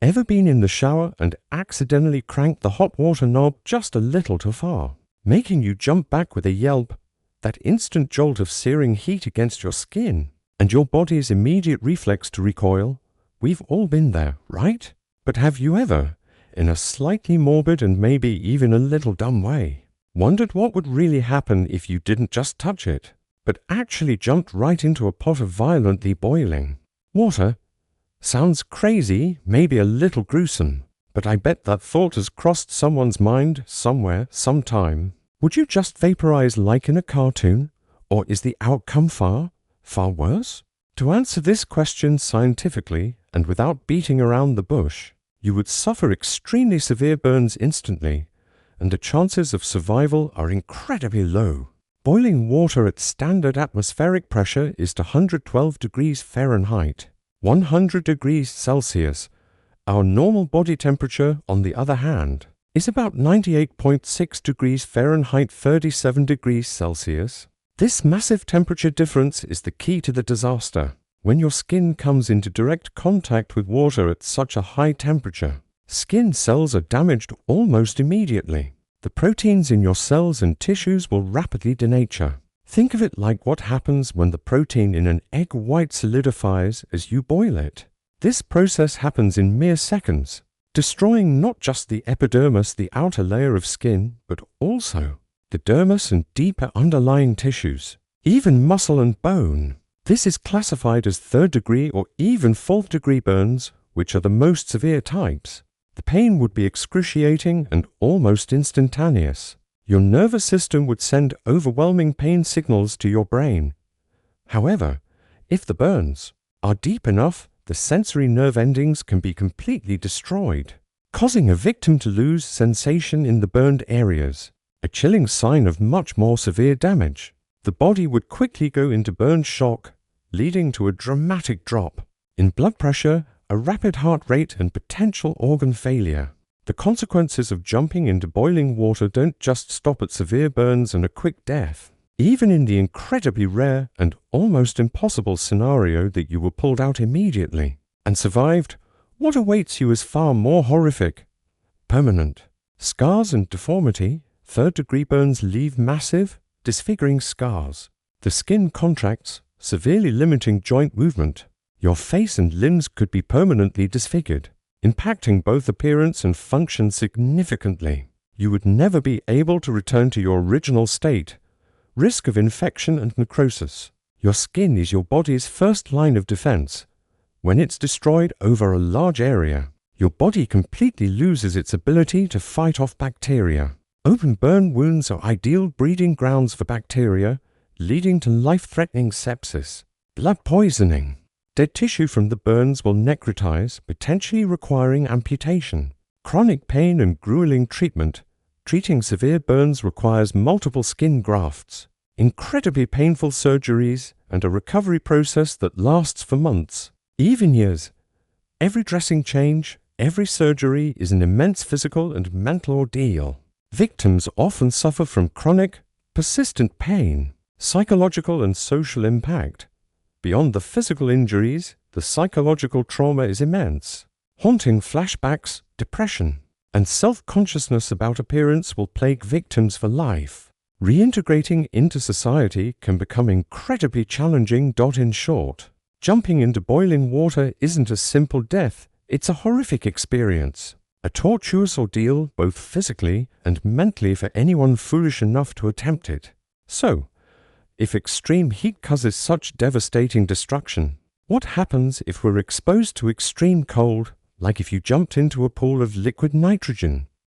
Ever been in the shower and accidentally cranked the hot water knob just a little too far, making you jump back with a yelp, that instant jolt of searing heat against your skin, and your body's immediate reflex to recoil? We've all been there, right? But have you ever, in a slightly morbid and maybe even a little dumb way, wondered what would really happen if you didn't just touch it, but actually jumped right into a pot of violently boiling water? Sounds crazy, maybe a little gruesome, but I bet that thought has crossed someone's mind somewhere, sometime. Would you just vaporize like in a cartoon? Or is the outcome far, far worse? To answer this question scientifically and without beating around the bush, you would suffer extremely severe burns instantly, and the chances of survival are incredibly low. Boiling water at standard atmospheric pressure is to 112 degrees Fahrenheit. 100 degrees Celsius. Our normal body temperature, on the other hand, is about 98.6 degrees Fahrenheit, 37 degrees Celsius. This massive temperature difference is the key to the disaster. When your skin comes into direct contact with water at such a high temperature, skin cells are damaged almost immediately. The proteins in your cells and tissues will rapidly denature. Think of it like what happens when the protein in an egg white solidifies as you boil it. This process happens in mere seconds, destroying not just the epidermis, the outer layer of skin, but also the dermis and deeper underlying tissues, even muscle and bone. This is classified as third-degree or even fourth-degree burns, which are the most severe types. The pain would be excruciating and almost instantaneous. Your nervous system would send overwhelming pain signals to your brain. However, if the burns are deep enough, the sensory nerve endings can be completely destroyed, causing a victim to lose sensation in the burned areas, a chilling sign of much more severe damage. The body would quickly go into burn shock, leading to a dramatic drop in blood pressure, a rapid heart rate, and potential organ failure. The consequences of jumping into boiling water don't just stop at severe burns and a quick death. Even in the incredibly rare and almost impossible scenario that you were pulled out immediately and survived, what awaits you is far more horrific. Permanent scars and deformity. Third-degree burns leave massive, disfiguring scars. The skin contracts, severely limiting joint movement. Your face and limbs could be permanently disfigured, impacting both appearance and function significantly. You would never be able to return to your original state. Risk of infection and necrosis. Your skin is your body's first line of defense. When it's destroyed over a large area, your body completely loses its ability to fight off bacteria. Open burn wounds are ideal breeding grounds for bacteria, leading to life-threatening sepsis, blood poisoning. Dead tissue from the burns will necrotize, potentially requiring amputation. Chronic pain and grueling treatment. Treating severe burns requires multiple skin grafts, incredibly painful surgeries, and a recovery process that lasts for months, even years. Every dressing change, every surgery is an immense physical and mental ordeal. Victims often suffer from chronic, persistent pain, psychological and social impact. Beyond the physical injuries, the psychological trauma is immense. Haunting flashbacks, depression, and self-consciousness about appearance will plague victims for life. Reintegrating into society can become incredibly challenging. In short, jumping into boiling water isn't a simple death, it's a horrific experience. A tortuous ordeal both physically and mentally for anyone foolish enough to attempt it. So, if extreme heat causes such devastating destruction, what happens if we're exposed to extreme cold, like if you jumped into a pool of liquid nitrogen?